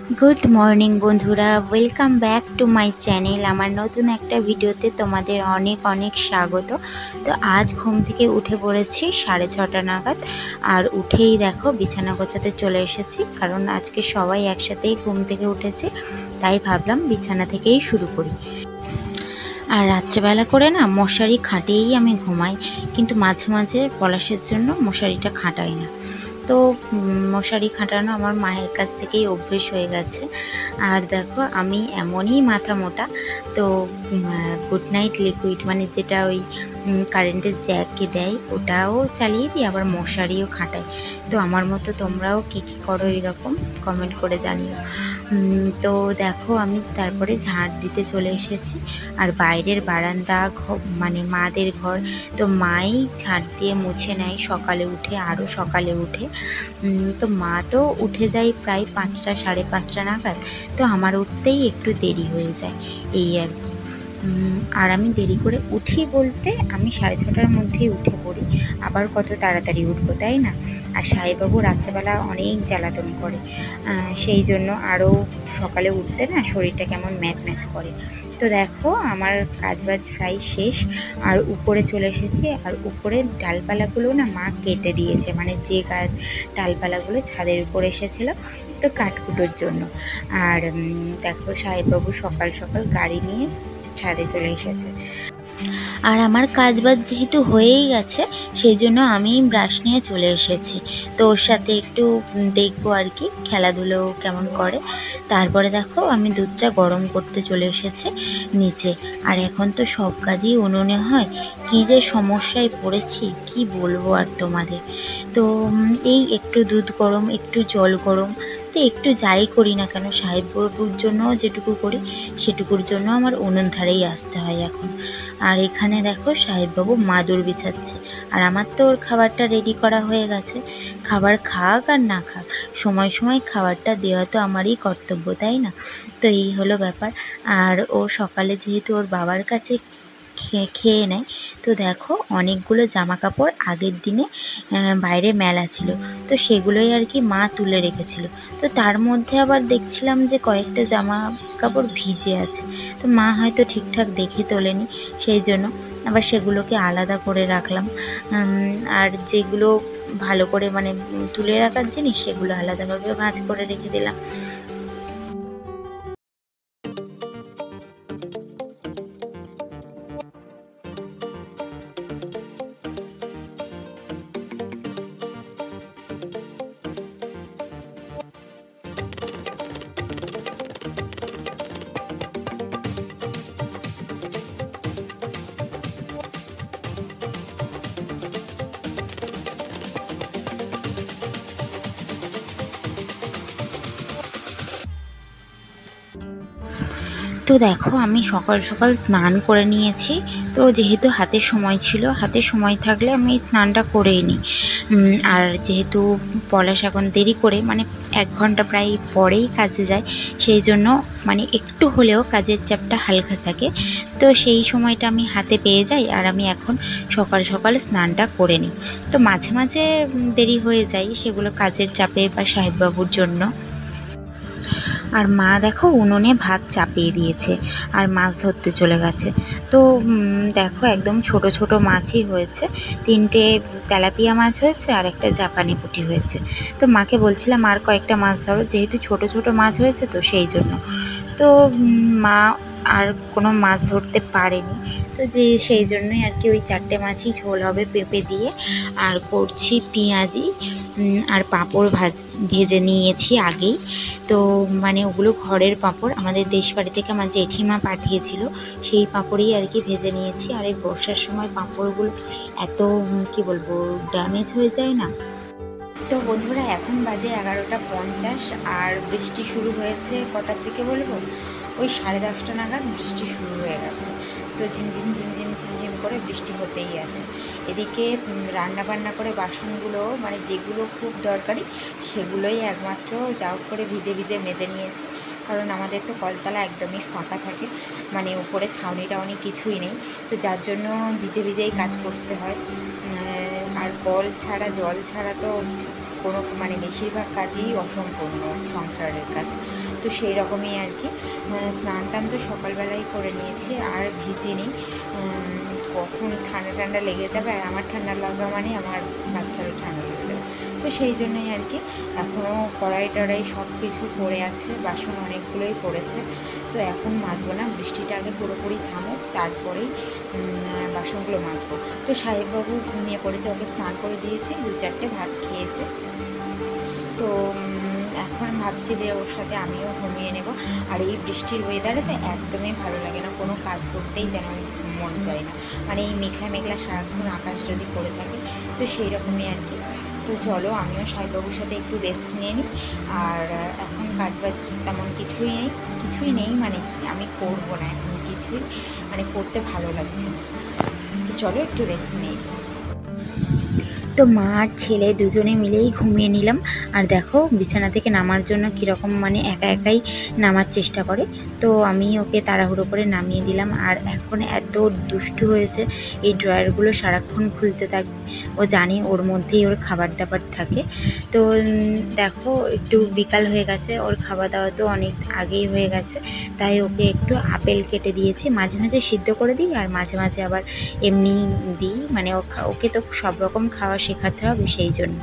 Good morning বন্ধুরা, welcome back to my channel. আমার নতুন একটা ভিডিওতে তোমাদের অনেক অনেক স্বাগত। তো আজ ঘুম থেকে উঠে পড়েছি 6:30 নাগাদ। আর উঠেই দেখো বিছানা গোছাতে চলে এসেছি, কারণ আজকে সবাই একসাথেই ঘুম থেকে উঠেছে, তাই ভাবলাম বিছানা থেকেই শুরু করি। আর রাত্রেবেলা করে না মশারি খাটিয়েই আমি ঘুমাই, কিন্তু মাঝে মাঝে পলাশের জন্য মশারিটা খাটাই না। তো মশারি খাটানো আমার মায়ের কাছ থেকেই অভ্যেস হয়ে গেছে। আর দেখো আমি এমনই মাথা মোটা, তো গুড নাইট লিকুইড মানে যেটা ওই কারেন্টের জ্যাকে দেয় ওটাও চালিয়ে দিই, আবার মশারিও খাটাই। তো আমার মতো তোমরাও কী কী করো এরকম কমেন্ট করে জানিও। তো দেখো আমি তারপরে ঝাড় দিতে চলে এসেছি। আর বাইরের বারান্দা মানে মাদের ঘর, তো মাই ঝাড় দিয়ে মুছে নেয় সকালে উঠে, আরও সকালে উঠে। তো মা তো উঠে যায় প্রায় 5টা 5:30 নাগাদ, তো আমার উঠতেই একটু দেরি হয়ে যায় এই আর কি। আর আমি দেরি করে উঠি বলতে আমি 6:30টার মধ্যেই উঠে পড়ি, আবার কত তাড়াতাড়ি উঠবো তাই না। আর সাহেববাবু রাত্রেবেলা অনেক জ্বালাতন করে, সেই জন্য আরও সকালে উঠতে না শরীরটা কেমন ম্যাচ ম্যাচ করে। তো দেখো আমার কাজবাজ প্রায় শেষ, আর উপরে চলে এসেছি। আর উপরের ডালপালাগুলো না মা কেটে দিয়েছে, মানে যে গাছ ডালপালাগুলো ছাদের উপর এসেছিলো তো কাঠকুটোর জন্য। আর দেখো সাহেববাবু সকাল সকাল গাড়ি নিয়ে ছাদে চলে এসেছে। আর আমার কাজবাজ যেহেতু হয়েই গেছে, সেই জন্য আমি ব্রাশ নিয়ে চলে এসেছি। তো ওর সাথে একটু দেখবো আর কি খেলাধুলো কেমন করে। তারপরে দেখো আমি দুধটা গরম করতে চলে এসেছি নিচে। আর এখন তো সব কাজই উনুনে হয়, কী যে সমস্যায় পড়েছি কি বলবো আর তোমাদের। তো এই একটু দুধ গরম, একটু জল গরম, তো একটু যাই করি না কেন সাহেববাবুর জন্য যেটুকু করি সেটুকুর জন্য আমার উনুন ধারেই আসতে হয় এখন। আর এখানে দেখো সাহেববাবু মাদুর বিছাচ্ছে, আর আমার তো ওর খাবারটা রেডি করা হয়ে গেছে। খাবার খাক আর না খাক, সময় সময় খাবারটা দেওয়া তো আমারই কর্তব্য তাই না। তো এই হলো ব্যাপার। আর ও সকালে যেহেতু ওর বাবার কাছে খেয়ে নেয়, তো দেখো অনেকগুলো জামা কাপড় আগের দিনে বাইরে মেলা ছিল, তো সেগুলোই আর কি মা তুলে রেখেছিল। তো তার মধ্যে আবার দেখছিলাম যে কয়েকটা জামা কাপড় ভিজে আছে, তো মা হয়তো ঠিকঠাক দেখে তোলেনি, সেই জন্য আবার সেগুলোকে আলাদা করে রাখলাম। আর যেগুলো ভালো করে মানে তুলে রাখার জিনিস সেগুলো আলাদাভাবে ভাঁজ করে রেখে দিলাম। তো দেখো আমি সকাল সকাল স্নান করে নিয়েছি। তো যেহেতু হাতে সময় ছিল, হাতে সময় থাকলে আমি স্নানটা করেই নিই। আর যেহেতু পলাশ এখন দেরি করে মানে 1 ঘন্টা প্রায় পরেই কাজে যায়, সেই জন্য মানে একটু হলেও কাজের চাপটা হালকা থাকে, তো সেই সময়টা আমি হাতে পেয়ে যাই। আর আমি এখন সকাল সকাল স্নানটা করে নিই। তো মাঝে মাঝে দেরি হয়ে যায়, সেগুলো কাজের চাপে বা সাহেববাবুর জন্য। আর মা দেখো উনুনে ভাত চাপিয়ে দিয়েছে আর মাছ ধরতে চলে গেছে। তো দেখো একদম ছোট ছোট মাছই হয়েছে, 3টে তেলাপিয়া মাছ হয়েছে আর একটা জাপানি পুঁটি হয়েছে। তো মাকে বলছিলাম আর কয়েকটা মাছ ধরো, যেহেতু ছোট ছোট মাছ হয়েছে তো সেই জন্য। তো মা আর কোনো মাছ ধরতে পারেনি, তো যে সেই জন্যই আর কি ওই 4টে মাছই ঝোল হবে পেঁপে দিয়ে। আর করছি পেঁয়াজি, আর পাঁপড় ভেজে নিয়েছি আগেই। তো মানে ওগুলো ঘরের পাঁপড়, আমাদের দেশ বাড়ি থেকে আমার জেঠিমা পাঠিয়েছিল, সেই পাঁপড়ই আর কি ভেজে নিয়েছি। আর এই বর্ষার সময় পাঁপড়গুলো এত কি বলবো ড্যামেজ হয়ে যায় না। তো বন্ধুরা এখন বাজে 11:50, আর বৃষ্টি শুরু হয়েছে কটার দিকে বলবো, ওই 10:30 নাগাদ বৃষ্টি শুরু হয়ে গেছে। তো ঝিমঝিম ঝিমঝিম ঝিমঝিম করে বৃষ্টি হতেই আছে। এদিকে রান্না বান্না করে বাসনগুলো মানে যেগুলো খুব দরকারি সেগুলোই একমাত্র যা করে ভিজে ভিজে মেজে নিয়েছি, কারণ আমাদের তো কলতলা একদমই ফাঁকা থাকে, মানে উপরে ছাউনি টাউনি কিছুই নেই, তো যার জন্য ভিজে ভিজেই কাজ করতে হয়। আর কল ছাড়া জল ছাড়া তো কোনো মানে বেশিরভাগ কাজই অসম্পূর্ণ সংসারের কাজ। তো সেই রকমই আর কি। স্নান টান তো সকালবেলাই করে নিয়েছি, আর ভিজিনি। কখন ঠান্ডা ঠান্ডা লেগে যাবে, আর আমার ঠান্ডা লাগা মানে আমার বাচ্চারও ঠান্ডা লেগে যাবে। তো সেই জন্যই আর কি এখনও কড়াই টড়াই সব কিছু পড়ে আছে, বাসন অনেকগুলোই পড়েছে। তো এখন মাজবো না, বৃষ্টিটা আগে পুরোপুরি থামুক, তারপরেই বাসনগুলো মাজবো। তো সাহেববাবু ঘুমিয়ে পড়েছে, ওকে স্নান করে দিয়েছি, 2-4টে ভাত খেয়েছে। তো এখন ভাবছি যে ওর সাথে আমিও ঘুমিয়ে নেব। আর এই বৃষ্টির ওয়েদারে তো একদমই ভালো লাগে না, কোনো কাজ করতেই যেন মন চায় না, মানে এই মেঘলা মেঘলা সারাক্ষণ আকাশ যদি পড়ে থাকে, তো সেই রকমই আর কি। তো চলো আমিও সাহেববাবুর সাথে একটু রেস্ট নিয়ে নিই। আর এখন কাজবাজ তেমন কিছুই নেই মানে কি, আমি করবো না এখন কিছুই, মানে করতে ভালো লাগছে না। তো চলো একটু রেস্ট নিই। তো মা আর ছেলে দুজনে মিলেই ঘুমিয়ে নিলাম। আর দেখো বিছানা থেকে নামার জন্য কীরকম মানে একা একাই নামার চেষ্টা করে। তো আমি ওকে তাড়াহুড়ো করে নামিয়ে দিলাম। আর এখন এত দুষ্টু হয়েছে, এই ড্রয়ারগুলো সারাক্ষণ খুলতে থাকবে। ও জানে ওর মধ্যেই ওর খাবার দাবার থাকে। তো দেখো একটু বিকাল হয়ে গেছে, ওর খাওয়া দাওয়া তো অনেক আগেই হয়ে গেছে, তাই ওকে একটু আপেল কেটে দিয়েছি। মাঝে মাঝে সিদ্ধ করে দিই, আর মাঝে মাঝে আবার এমনি দিই, মানে ওকে তো সব রকম খাওয়া শেখাতে হবে সেই জন্য।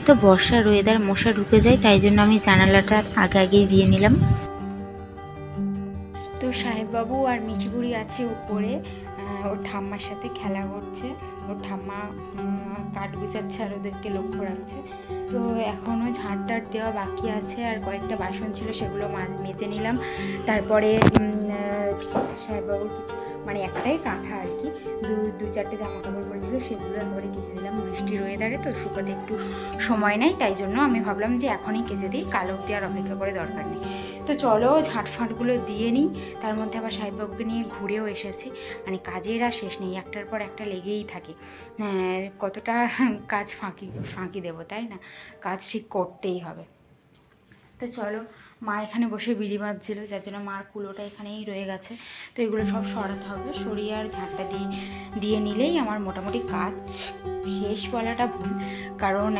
তো বর্ষার ওয়েদার, মশা ঢুকে যায়, তাই জন্য আমি জানালাটা আগেই দিয়ে নিলাম। তো সাহেববাবু আর মিঠিবুড়ি আছে উপরে, ওর ঠাম্মার সাথে খেলা করছে। ওর ঠাম্মা কাঠ গুছাচ্ছে আর ওদেরকে লক্ষ্য রাখছে। তো এখনও ঝাড় টাড় দেওয়া বাকি আছে, আর কয়েকটা বাসন ছিল সেগুলো মেজে নিলাম। তারপরে সাহেববাবুর মানে একটাই কাঁথা আর কি, 2-4টে জামা কাপড় পরেছিল, সেগুলো একবারে কেচে দিলাম। বৃষ্টির ওয়েদারে তো শুকাতে একটু সময় নেই, তাই জন্য আমি ভাবলাম যে এখনই কেচে দিই, কাল অবধি আর অপেক্ষা করে দরকার নেই। তো চলো ঝাঁটফাঁটগুলো দিয়ে নিই। তার মধ্যে আবার সাহেববাবুকে নিয়ে ঘুরেও এসেছি, মানে কাজের আর শেষ নেই, একটার পর একটা লেগেই থাকে। কতটা কাজ ফাঁকি দেবো, তাই না? কাজ ঠিক করতেই হবে। তো চলো, মা এখানে বসে বিড়ি বাঁধছিল, যার জন্য মার কুলোটা এখানেই রয়ে গেছে। তো এগুলো সব সরাতে হবে, সরিয়ে আর ঝাঁটটা দিয়ে নিলেই আমার মোটামুটি কাজ শেষ বলাটা ভুল, কারণ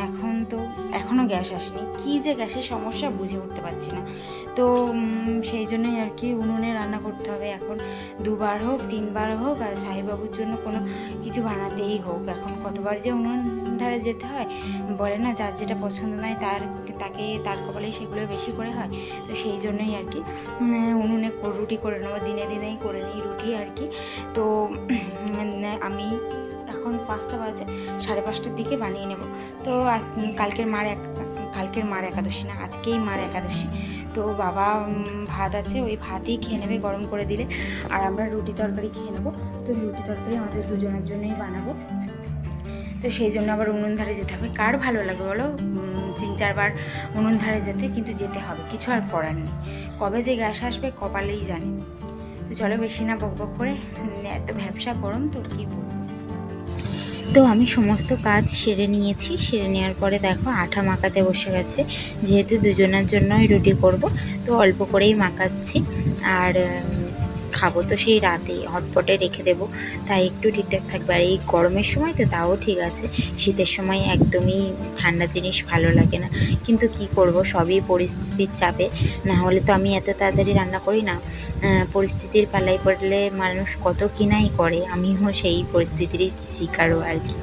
এখনও গ্যাস আসেনি। কী যে গ্যাসের সমস্যা বুঝে উঠতে পারছি না। তো সেই জন্যই আর কি উনুনে রান্না করতে হবে এখন, 2বার হোক 3বার হোক, আর সাহেববাবুর জন্য কোনো কিছু বানাতেই হোক। এখন কতবার যে উনুন ধারে যেতে হয়, বলে না যার যেটা পছন্দ নয় তার কপালেই সেগুলো বেশি করে হয়। তো সেই জন্যই আর কি উনুনে রুটি করে নেবো, দিনেই করে নিই রুটি আর কি। তো আমি এখন 5টা বাজে, 5:30টার দিকে বানিয়ে নেব। তো কালকের মার একাদশী না, আজকেই মার একাদশী। তো বাবা ভাত আছে, ওই ভাতই খেয়ে নেবে গরম করে দিলে, আর আমরা রুটি তরকারি খেয়ে নেবো। তো রুটি তরকারি আমাদের দুজনের জন্যই বানাবো। তো সেই জন্য আবার উনুন ধারে যেতে হবে। কার ভালো লাগে বলো 3-4বার উনুন ধারে যেতে, কিন্তু যেতে হবে, কিছু আর করার নেই। কবে যে গ্যাস আসবে কপালেই জানি। তো চলো বেশি না বকবক করে, এত ভ্যাবসা গরম তো কী বলবো। তো আমি সমস্ত কাজ সেরে নিয়েছি, সেরে নেওয়ার পরে দেখো আঠা মাখাতে বসে গেছে, যেহেতু দুজনের জন্যই রুটি করব, তো অল্প করেই মাখাচ্ছি। আর খাবো তো সেই রাতেই, হটপটে রেখে দেবো, তাই একটু ঠিকঠাক থাকবে। আর এই গরমের সময় তো তাও ঠিক আছে, শীতের সময় একদমই ঠান্ডা জিনিস ভালো লাগে না, কিন্তু কি করব, সবই পরিস্থিতির চাপে। না হলে তো আমি এত তাড়াতাড়ি রান্না করি না, পরিস্থিতির পাল্লায় পড়লে মানুষ কত কিনাই করে, আমিও সেই পরিস্থিতিরই শিকারও আর কি।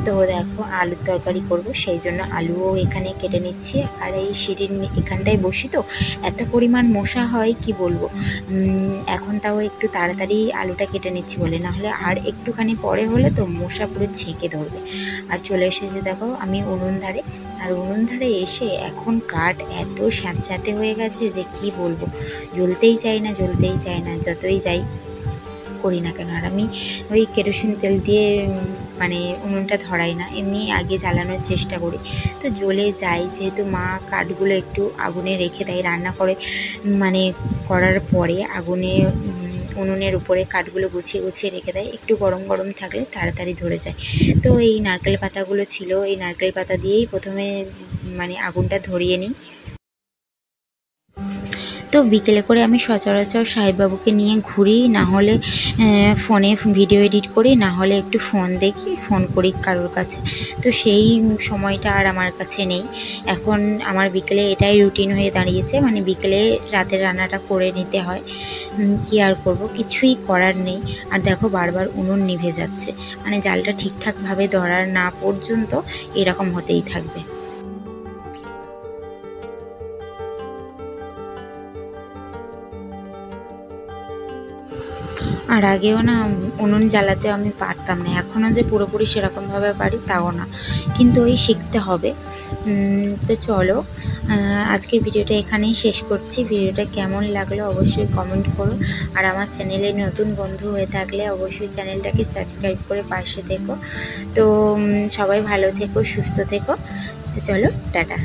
তো দেখো আলুর তরকারি করব, সেই জন্য আলুও এখানে কেটে নিচ্ছি। আর এই সিঁড়ির এখানটায় বসি তো এত পরিমাণ মশা হয় কি বলবো। এখন তাও একটু তাড়াতাড়ি আলুটা কেটে নিচ্ছি বলে, নাহলে আর একটুখানি পরে হলে তো মশা পুরো ছেঁকে ধরবে। আর চলে এসেছে দেখো আমি উনুন ধারে, আর উনুন ধারে এসে এখন কাঠ এত স্যাঁতস্যাঁতে হয়ে গেছে যে কি বলবো, জ্বলতেই চায় না, যতই যাই করি না কেন। আর আমি ওই কেরোসিন তেল দিয়ে মানে উনুনটা ধরাই না, এমনি আগে জ্বালানোর চেষ্টা করি, তো জ্বলে যায়। যেহেতু মা কাঠগুলো একটু আগুনে রেখে দেয়, রান্না করে মানে করার পরে আগুনে উনুনের উপরে কাঠগুলো গুছিয়ে রেখে দেয়, একটু গরম থাকলে তাড়াতাড়ি ধরে যায়। তো এই নারকেল পাতাগুলো ছিল, এই নারকেল পাতা দিয়েই প্রথমে মানে আগুনটা ধরিয়ে নিই। তো বিকেলে করে আমি সচরাচর সাহেববাবুকে নিয়ে ঘুরি, না হলে ফোনে ভিডিও এডিট করি, না হলে একটু ফোন দেখি, ফোন করি কারোর কাছে। তো সেই সময়টা আর আমার কাছে নেই। এখন আমার বিকেলে এটাই রুটিন হয়ে দাঁড়িয়েছে, মানে বিকেলে রাতের রান্নাটা করে নিতে হয়। কি আর করব, কিছুই করার নেই। আর দেখো বারবার উনুন নিভে যাচ্ছে, মানে জালটা ঠিকঠাকভাবে ধরার না পর্যন্ত এরকম হতেই থাকবে। আর আগেও না উনুন জ্বালাতে আমি পারতাম না, এখনও যে পুরোপুরি সেরকমভাবে পারি তাও না, কিন্তু ওই শিখতে হবে। তো চলো আজকের ভিডিওটা এখানেই শেষ করছি। ভিডিওটা কেমন লাগলো অবশ্যই কমেন্ট করো, আর আমার চ্যানেলে নতুন বন্ধু হয়ে থাকলে অবশ্যই চ্যানেলটাকে সাবস্ক্রাইব করে পাশে থেকো। তো সবাই ভালো থেকো, সুস্থ থেকো। তো চলো টাটা।